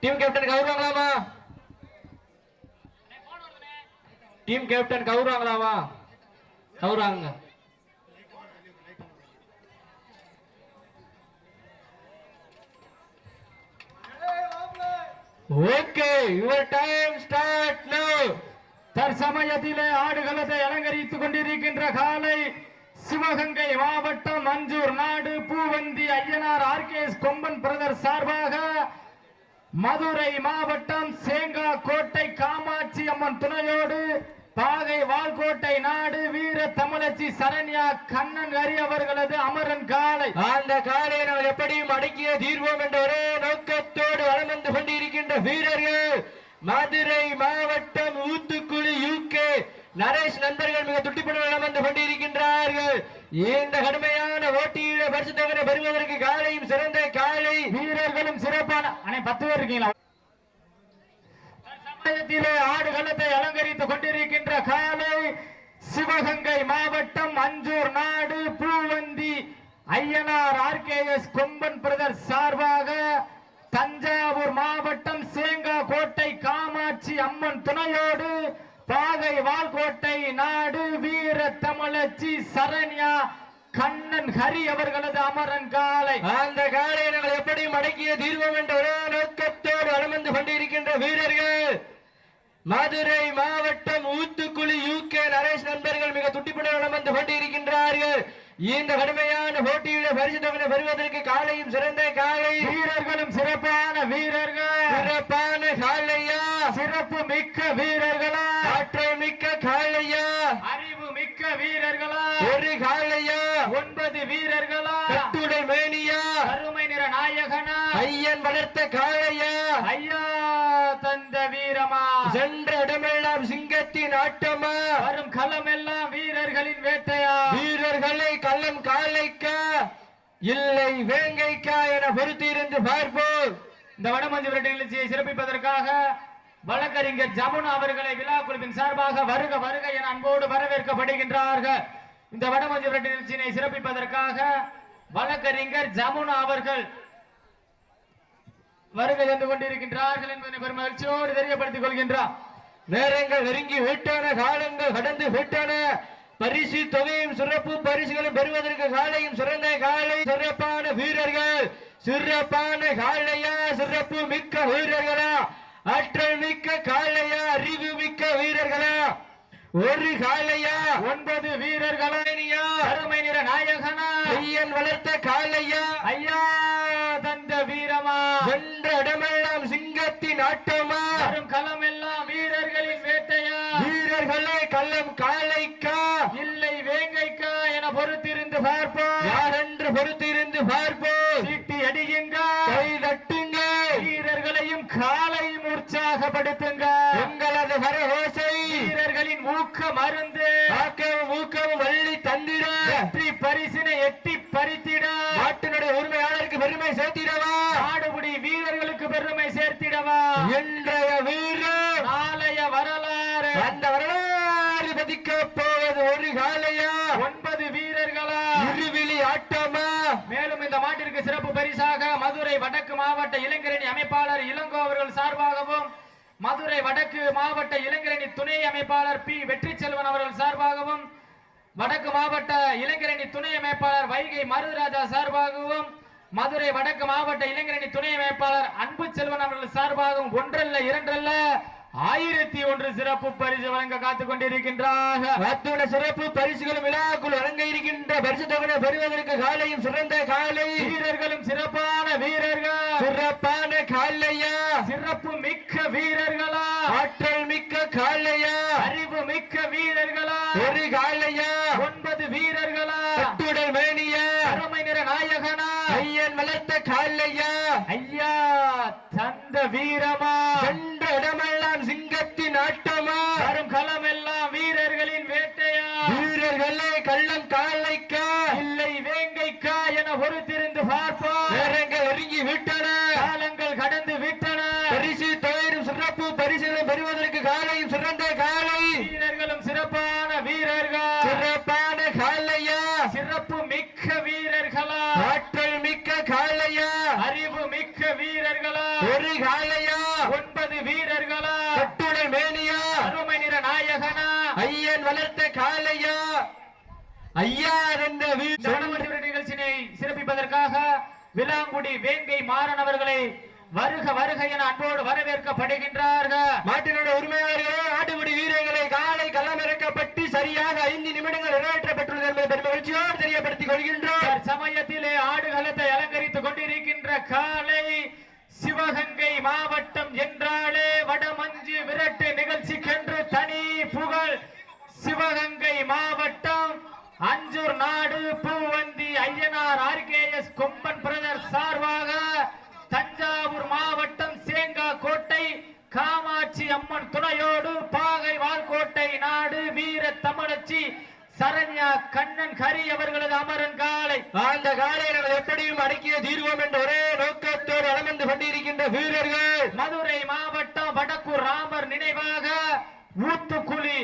Team captain கவுருவாங்களாமா? Team captain கவுருவாங்களாமா? கவுருவாங்க. Okay, your time start now. தற்சமயத்திலே ஆடுகளத்தை அலங்கரித்துக் கொண்டிருக்கின்ற காலை சிவகங்கை மாவட்டம் மஞ்சூர் நாடு பூவந்தி ஐயனார் ஆர்கேஎஸ் கொம்பன் பிரதர் சார்பாக மதுரை மாவட்டம் சேங்கா கோட்டை காமாட்சி அம்மன் துணையோடு பாகை வால்கோட்டை நாடு வீர தமிழச்சி சரண்யா கண்ணன் ஹரி அவர்களது அமரன் காலை. அந்த காலை நாம் எப்படியும் அடக்கிய தீர்வோம் என்ற ஒரே நோக்கத்தோடு வலம் வந்து கொண்டிருக்கின்ற வீரர்கள் மதுரை மாவட்டம் ஊத்துக்குழி யூகே நரேஷ் நண்பர்கள் மிக துட்டிப்பட வலம் வந்து கொண்டிருக்கின்றார்கள். இந்த கடுமையான ஓட்டியில பரிசுத்தவரை பெறுவதற்கு காலையும் சிறந்த காலை வீரர்களும் சிறப்பான 10 பேர் இருக்கீங்களா? ஆடுகளத்தை அலங்கரித்துக் கொண்டிருக்கின்ற காலை சிவகங்கை மாவட்டம் அஞ்சூர் நாடு பூவந்தி ஐயனார் ஆர்கேஎஸ் கொம்பன் பிரதர் சார்பாக தஞ்சாவூர் மாவட்டம் சேங்கா கோட்டை காமாட்சி அம்மன் துணையோடு பாகை வால்கோட்டை நாடு வீர தமிழச்சி சரண்யா கண்ணன் ஹரி அவர்களது அமரன் காலை. அந்த காலை நாங்கள் எப்படியும் அடக்கிய தீர்வோம் என்ற ஒரே நோக்கத்தோடு வலம் வந்து கொண்டிருக்கின்ற வீரர்கள் மதுரை மாவட்டம் ஊத்துக்குழி யூகே நரேஷ் நண்பர்கள் மிக துட்டிப்பட வலம் வந்து கொண்டிருக்கின்றார்கள். இந்த கடுமையான போட்டியில பரிசு தொகை பெறுவதற்கு காலையும் சிறந்த காலை வீரர்களும் சிறப்பான வீரர்கள் சிறப்பான காலையா சிறப்பு மிக்க வீரர்களா ஆற்றல் மிக்க காலையா அறிவு மிக்க வீரர்களா ஒரு காலையா 9 வீரர்களா கட்டுடல் மேனியா அருமை நிற நாயகனா ஐயன் வளர்த்த காலையா ஐயா தந்த வீரமா சென்ற இடமெல்லாம் சிங்கத்தின் ஆட்டமா வரும் களமெல்லாம் வீரர்களின் வேட்டையா வீரர்களை கள்ளம் காலைக்கா இல்லை வேங்கைக்கா என பொறுத்திருந்து பார்ப்போம். இந்த வடமஞ்சு விரட்டு நிகழ்ச்சியை சிறப்பிப்பதற்காக வழக்கறிஞர் ஜமுனா அவர்களை விழா குழுவின் சார்பாக வருக வருக என அன்போடு வரவேற்கப்படுகின்றார்கள். இந்த வடமஞ்சு விரட்டு நிகழ்ச்சியை சிறப்பிப்பதற்காக வழக்கறிஞர் ஜமுனா அவர்கள் வருகை தந்து கொண்டிருக்கின்றார்கள் என்பதை பெரும் மகிழ்ச்சியோடு தெரியப்படுத்திக் கொள்கின்றார். நேரங்கள் நெருங்கி விட்டன, காலங்கள் கடந்து விட்டன. பரிசு தொகையும் சிறப்பு பரிசுகளும் பெறுவதற்கு காலையும் சிறந்த காலை சிறப்பான வீரர்கள் சிறப்பான காலையா சிறப்பு மிக்க வீரர்களா ஆற்றல் மிக்க காலையா அறிவு மிக்க வீரர்களா ஒரு காலையா 9 வீரர்களா அருமை நிற நாயகனா ஐயன் வளர்த்த காலையா ஐயா தந்த வீரமா சென்ற இடமெல்லாம் சிங்கத்தின் ஆட்டமா வரும் களமெல்லாம் வீரர்களின் வேட்டையா வீரர்களே கள்ளம் காலைக்கா இல்லை வேங்கைக்கா என பொறுத்திருந்து பார்ப்போம். யார் என்று பொறுத்திருந்து பார்ப்போம். சீட்டி அடியுங்க, கை தட்டுங்க, வீரர்களையும் காலையும் உற்சாகப்படுத்துங்க. எங்களது கரகோசை வீரர்களின் ஊக்க மருந்து ஆக்கவும் ஊக்கவும் வள்ளி தந்திட வெற்றி பரிசினை எட்டி பறித்திட நாட்டினுடைய உரிமையாளருக்கு பெருமை சேர்த்திடவா நாடுபடி வீரர்களுக்கு பெருமை சேர்த்திடவா இன்றைய வீரர் நாளைய வரலாறு அந்த வரலாறு பதிக்க போவது ஒரு காலையா 9 வீரர்களா இருவிழி ஆட்டமா. மேலும் இந்த மாட்டிற்கு சிறப்பு பரிசாக மதுரை வடக்கு மாவட்ட இளைஞரணி அமைப்பாளர் இளங்கோ அவர்கள் சார்பாகவும் மதுரை வடக்கு மாவட்ட இளைஞரணி துணை அமைப்பாளர் பி வெற்றி செல்வன் அவர்கள் சார்பாகவும் வடக்கு மாவட்ட இளைஞரணி துணை அமைப்பாளர் வைகை மருதராஜா சார்பாகவும் மதுரை வடக்கு மாவட்ட இளைஞரணி துணை அமைப்பாளர் அன்பு செல்வன் அவர்கள் சார்பாகவும் ஒன்றல்ல இரண்டல்ல 1001 சிறப்பு பரிசு வழங்க காத்துக் கொண்டிருக்கின்றார்கள். சிறப்பு பரிசுகளும் விழாக்குள் வழங்க இருக்கின்ற பரிசு தொகை பெறுவதற்கு காலையும் சிறந்த காலை வீரர்களும் சிறப்பான வீரர்கள் சிறப்பான காலையா சிறப்பு மிக்க வீரர்களா ஆற்றல் மிக்க காலையா அறிவு மிக்க வீரர்களா ஒரு காலையா 9 வீரர்களா கட்டுடல் மேனியா அருமை நிற நாயகனா ஐயன் வளர்த்த காலையா ஐயா தந்த வீரமா சென்ற இடமெல்லாம் சிங்கத்தின் ஆட்டமா வரும் களமெல்லாம் வீரர்களின் வேட்டையா வீரர்களே கள்ளம் காலைக்கா இல்லை வேங்கைக்கா என பொறுத்திருந்து பார்ப்போம். நேரங்கள் நெருங்கி விட்டன, காலங்கள் கடந்து விட்டன. பரிசு தொகையும் சிறப்பு பரிசுகளும் பெறுவதற்கு காலையும் சிறந்த காலை வீரர்களும் சிறப்பான வீரர்கள் சிறப்பான காலையா சிறப்பு மிக்க வீரர்களா ஆற்றல் மிக்க காலையா அறிவு மிக்க வீரர்களா ஒரு காலையா வளர்த்த காளையா ஐயா என்ற நிகழ்ச்சியை சிறப்பிப்பதற்காக விலாங்குடி வேங்கை மாறன் அவர்களை வருக வருக என அன்போடு வரவேற்கப்படுகின்றார்கள். மாட்டினுடைய உரிமையாளர்களே, ஆட்டுக்குடி வீரர்களை காலை களமிறக்கப்பட்டு சரியாக 5 நிமிடங்கள் நிறைவேற்றப்பட்டுள்ளது என்பதை பெருமகிழ்ச்சியோடு தெரியப்படுத்திக் கொள்கின்றோம். சமயத்திலே ஆடுகளத்தை அலங்கரித்துக் கொண்டிருக்கின்ற காலை சிவகங்கை மாவட்டம் என்றாலே வடமஞ்சு விரட்டு நிகழ்ச்சிக்கென்று தனி புகழ். சிவகங்கை மாவட்டம் அஞ்சூர் நாடு பூவந்தி ஐயனார் ஆர்கேஎஸ் கொம்பன் பிரதர் சார்பாக தஞ்சாவூர் மாவட்டம் சேங்கா கோட்டை காமாட்சி அம்மன் துணையோடு பாகை வால்கோட்டை நாடு வீர தமிழச்சி சரண்யா கண்ணன் ஹரி அவர்களது அமரன் காலை. அந்த காலை நாங்கள் எப்படியும் அடக்கிய தீர்வோம் என்ற ஒரே நோக்கத்தோடு அலமந்து கொண்டிருக்கின்ற வீரர்கள் மதுரை மாவட்டம் வடக்கூர் ராமர் நினைவாக ஊத்துக்குழி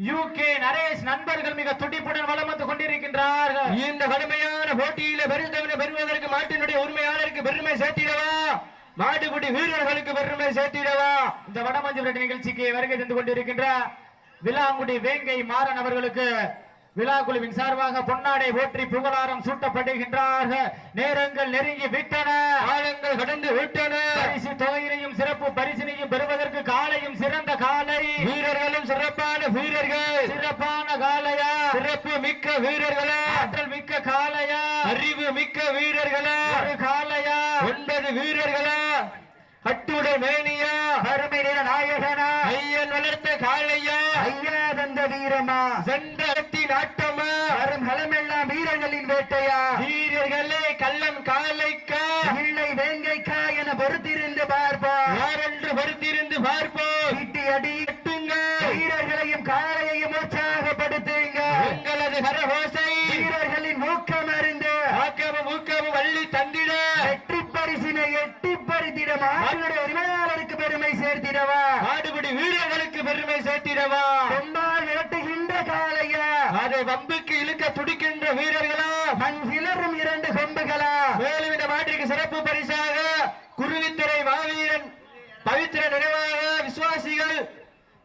யூகே நரேஷ் நண்பர்கள் மிக துடிப்புடன் வலம் வந்து கொண்டிருக்கின்றார்கள். இந்த கடுமையான போட்டியில பெருந்தவனை பெறுவதற்கு மாட்டினுடைய உரிமையாளருக்கு பெருமை சேர்த்திடவா, மாடுபிடி வீரர்களுக்கு பெருமை சேர்த்திடவா. இந்த வடமஞ்சு விரட்டு நிகழ்ச்சிக்கு வருகை தந்து கொண்டிருக்கின்ற விலாங்குடி வேங்கை மாறன் அவர்களுக்கு விழாக்குழுவின் சார்பாக பொன்னாடை போற்றி புகழாரம் சூட்டப்படுகின்றார்கள். நேரங்கள் நெருங்கி விட்டன, காலங்கள் கடந்து விட்டன. பரிசு தொகையினையும் சிறப்பு பரிசினையும் பெறுவதற்கு காலையும் சிறந்த காலை, வீரர்களும் சிறப்பான வீரர்கள், சிறப்பான காலையா, சிறப்பு மிக்க வீரர்களா, ஆற்றல் மிக்க காலையா, அறிவு மிக்க வீரர்களா, ஒரு காலையா, 9 வீரர்களா, அட்டுடை மேனியா, அருமை நிற நாயகனா, ஐயன் வளர்த்த காளையா, ஐயா தந்த வீரமா, சென்றத்தின் ஆட்டமா, வரும் களமெல்லாம் வீரர்களின் வேட்டையா, வீரர்களே கள்ளம் காளைக்கா இல்லை வேங்கைக்கா என பொறுத்திருந்து பார்ப்போம், யாரென்று பொறுத்திருந்து பார்ப்போம். ஈட்டி அடி எட்டுங்க, வீரர்களையும் காளையையும் உற்சாகப்படுத்துங்க. உங்களது கரகோசை வீரர்களின் ஊக்கம் அறிந்து ஆக்கமும் ஊக்கமும் அள்ளி தந்திட, வெற்றி பரிசினை எட்டி பறித்திட மாடுடைய உரிமையாளருக்கு பெருமை சேர்த்திடவா, ஆடுபடி வீரர்களுக்கு பெருமை சேர்த்திடவா. கொம்பால் விரட்டுகின்ற காளையா, அதை வம்புக்கு இழுக்க துடிக்கின்ற வீரர்களா, மண் கிளறும் 2 கொம்புகளா, மேலும் இந்த மாட்டிற்கு சிறப்பு பரிசாக குருவித்துறை மாவீரன் பவித்திர நினைவாக விசுவாசிகள்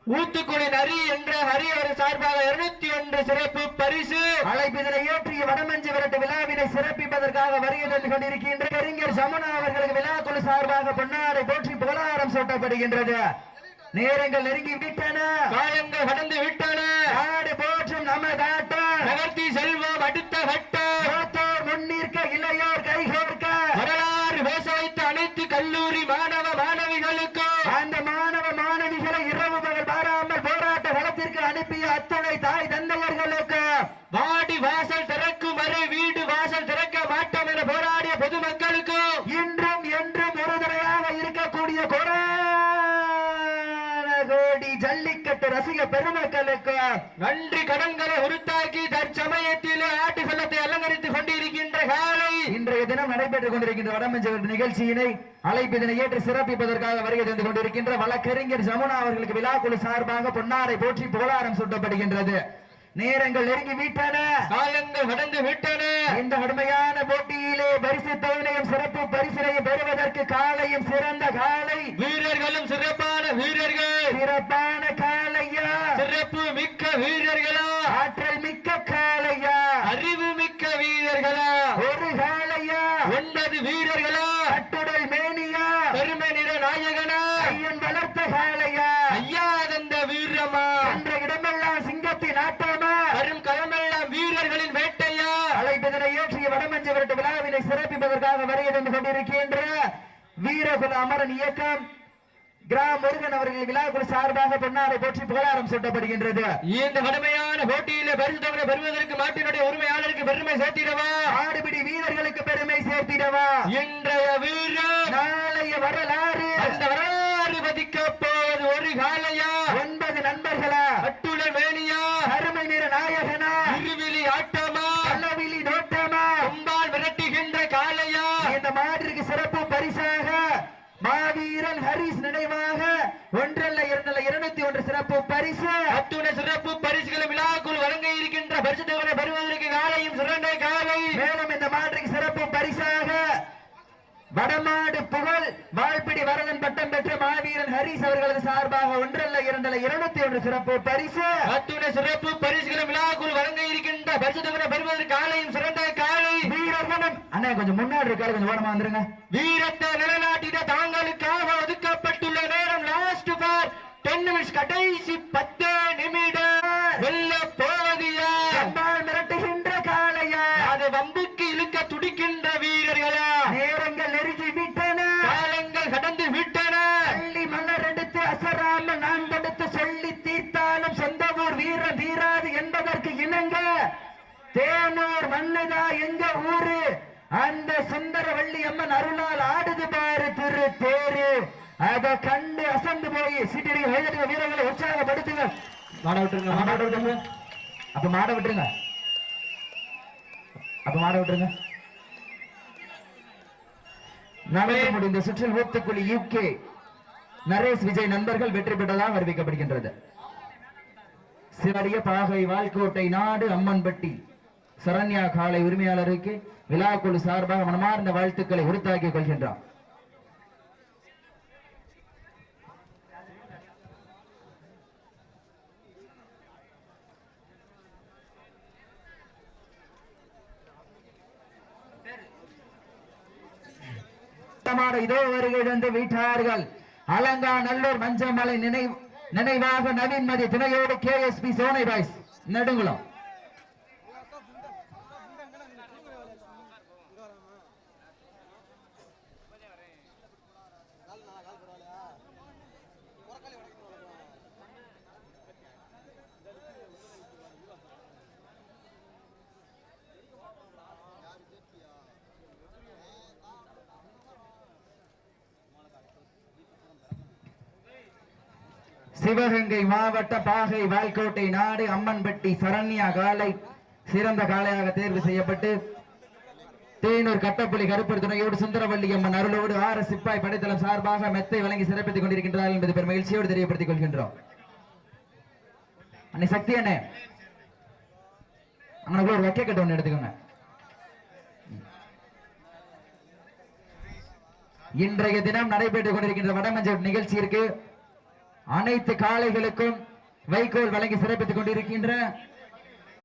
ஊத்துக்குடி நரி என்ற ஹரி அவர் சார்பாக 201 சிறப்பு பரிசு. அழைப்பிதனை ஏற்றிய வடமஞ்சு விரட்டு விழாவினை சிறப்பிப்பதற்காக வருகை தந்து கொண்டிருக்கின்ற கறிஞர் சமனா அவர்களுக்கு விழாக்குழு சார்பாக பொன்னாடை போற்றி புகழாரம் சூட்டப்படுகின்றது. நேரங்கள் நெருங்கி விட்டன, காலங்கள் கடந்து விட்டன. நாடு போற்றும் நமதாட்டம் நகர்த்தி செல்வோம் அடுத்த கட்டம். மூத்தோர் முன்னிற்க இளையோர் கைகோர்க்க வரலாறு பேச வைத்த அனைத்து கல்லூரி மாணவ மாணவிகளுக்கும் அந்த மாணவ மாணவிகளை இரவு பகல் பாராமல் போராட்ட களத்திற்கு அனுப்பிய அத்துணை தாய் தந்தையர்களுக்கு வாடி வாசல் திறக்கும் வரை வீடு வாசல் திறக்க மாட்டோம் என போராடிய பொதுமக்களுக்கும் இன்றும் என்றும் உறுதுணையாக இருக்கக்கூடிய கோடி ஜல்லிக்கட்டு ரசிக பெருமக்களுக்கு நன்றி கடன்களை உருத்தாக்கி தற்சமயத்தில் ஆட்டு பள்ளத்தை அலங்கரித்துக் கொண்டிருக்கின்ற காலை இன்றைய தினம் நடைபெற்றுக் கொண்டிருக்கின்ற வடமஞ்சு நிகழ்ச்சியினை அழைப்பிதனை ஏற்று சிறப்பிப்பதற்காக வருகை தந்து கொண்டிருக்கின்ற வழக்கறிஞர் ஜமுனா அவர்களுக்கு விழாக்குழு சார்பாக பொன்னாடை போற்றி புகழாரம் சூட்டப்படுகின்றது. நேரங்கள் நெருங்கி விட்டன, காலங்கள் கடந்து விட்டன. இந்த கடுமையான போட்டியிலே பரிசு தொகையையும் சிறப்பு பரிசினையும் பெறுவதற்கு காலையும் சிறந்த காலை, வீரர்களும் சிறப்பான வீரர்கள், சிறப்பான காலையா, சிறப்பு மிக்க வீரர்களா, ஆற்றல் மிக்க காலையா, அறிவு மிக்க வீரர்களா, ஒரு காலையா, 9 வீரர்களா, கட்டுடல் மேனியா, பெருமை நிற நாயகனா, ஐயன் வளர்த்த காலையா, ஐயா தந்த வீரமா, என்ற இடமெல்லாம் சிங்கத்தின் ஆட்டமா, வரும் களமெல்லாம் வீரர்களின் வேட்டையா. அழைப்பிதனை ஏற்றிய வடமஞ்சு விரட்டு விழாவினை சிறப்பிப்பதற்காக வருகை தந்து கொண்டிருக்கின்ற வீரகுல அமரன் இயக்கம் கிராம் முருகன் அவர்கள் விழாக்குழு சார்பாக பொன்னாடை போற்றி புகழாரம் சூட்டப்படுகின்றது. இந்த கடுமையான போட்டியில பரிசு தொகை பெறுவதற்கு மாட்டினுடைய உரிமையாளருக்கு பெருமை சேர்த்திடவா, ஆடுபிடி வீரர்களுக்கு பெருமை சேர்த்திடவா. இன்றைய வீரர் நாளைய வரலாறு, அந்த வரலாறு பதிக்க போவது ஒரு காலையா, 9 நண்பர்களா, அட்டுல மேனியா, அருமை நிற நாயகனா, இருவிழி ஆட்டமா, பல்லவிழி நோட்டமா, கும்பால் விரட்டுகின்ற காலையா. இந்த மாட்டிற்கு சிறப்பு பரிசாக மாவீரன் ஹரிஸ் நினைவாக ஒன்றல்ல இரண்டல்ல 201 சிறப்பு பரிசு, அத்துணை சிறப்பு பரிசுகளை விழாக்குள் வழங்க இருக்கின்ற பரிசு தொகை பெறுவதற்கு காலையும் சிறந்த காலை. மேலும் இந்த மாட்டிற்கு சிறப்பு பரிசாக வடமாடு புகழ் வாழ்பிடி வரதன் பட்டம் பெற்ற மாவீரன் ஹரிஸ் அவர்களது சார்பாக சார்பாக ஒன்றல்ல இரண்டல்ல 201 சிறப்பு பரிசு. அத்துணை சிறப்பு பரிசுகளை விழாக்குள் வழங்க இருக்கின்ற பரிசு தொகை பெறுவதற்கு காலையும் சிறந்த காலை வீரர்களும் அண்ணா கொஞ்சம் முன்னாடி இருக்காரு, கொஞ்சம் ஓரமா வந்துருங்க. வீரத்தை நிலநாட்டிட தாங்களுக்காக ஒதுக்கப்பட்டுள்ள நேரம் லாஸ்ட் ஃபார் 10 நிமிஷம், கடைசி 10 நிமிடம். வெல்ல போவதியா மிரட்டுகின்ற காளையா, அது வம்புக்கு இழுக்க துடிக்கின்ற வீரர்களா? நேரங்கள் நெருங்கி விட்டன, காலங்கள் கடந்து விட்டன. பள்ளி மலர் எடுத்து அசராமல் நான் தடுத்து சொல்லி தீர்த்தாலும் சொந்த ஊர் வீரன் தீராது என்பதற்கு இணங்க தேனூர் மண்ணுதா எங்க ஊரு, அந்த சுந்தரவள்ளி அம்மன் அருளால் ஆடுது பாரு திரு தேரு. அதை கண்டு அசந்து போய் சீட்டடி வயதுடைய வீரர்களை உற்சாகப்படுத்துங்க. மாட விட்டுருங்க, மாட விட்டுருங்க, அப்ப மாட விட்டுருங்க, அப்ப மாட விட்டுருங்க. நடந்து முடிந்த சுற்றில் ஊத்துக்குழி யூகே நரேஷ் விஜய் நண்பர்கள் வெற்றி பெற்றதாக அறிவிக்கப்படுகின்றது. சிவடிய பாகை வால்கோட்டை நாடு அம்மன்பட்டி சரண்யா காலை உரிமையாளருக்கு விழாக்குழு சார்பாக மனமார்ந்த வாழ்த்துக்களை உறுத்தாக்கிக் கொள்கின்றார். இதோ வருகிறது வீட்டார்கள் அலங்கா நல்லூர் மஞ்சமலை நினைவாக நவீன் மதி துணையோடு KSP சோனை பாய்ஸ் நெடுங்குளம். சிவகங்கை மாவட்ட பாகை வால்கோட்டை நாடு அம்மன்பட்டி சரண்யா காலை சிறந்த காளையாக தேர்வு செய்யப்பட்டு தேனூர் கட்டப்புலி கருப்பர் துணையோடு சுந்தரவள்ளி அம்மன் அருளோடு RS சிப்பாய் படைத்தளம் சார்பாக மெத்தை வழங்கி சிறப்பித்துக் கொண்டிருக்கின்றார்கள் என்பது பெரும் மகிழ்ச்சியோடு தெரியப்படுத்திக் கொள்கின்றோம். அன்னை சக்தி அண்ணே அங்கே ஒரு வைக்க கட்ட ஒன்று எடுத்துக்கோங்க. இன்றைய தினம் நடைபெற்றுக் கொண்டிருக்கின்ற வடமஞ்சள் நிகழ்ச்சியிற்கு அனைத்து காளைகளுக்கும் வைகோல் வழங்கி சிறப்பித்துக் கொண்டிருக்கின்ற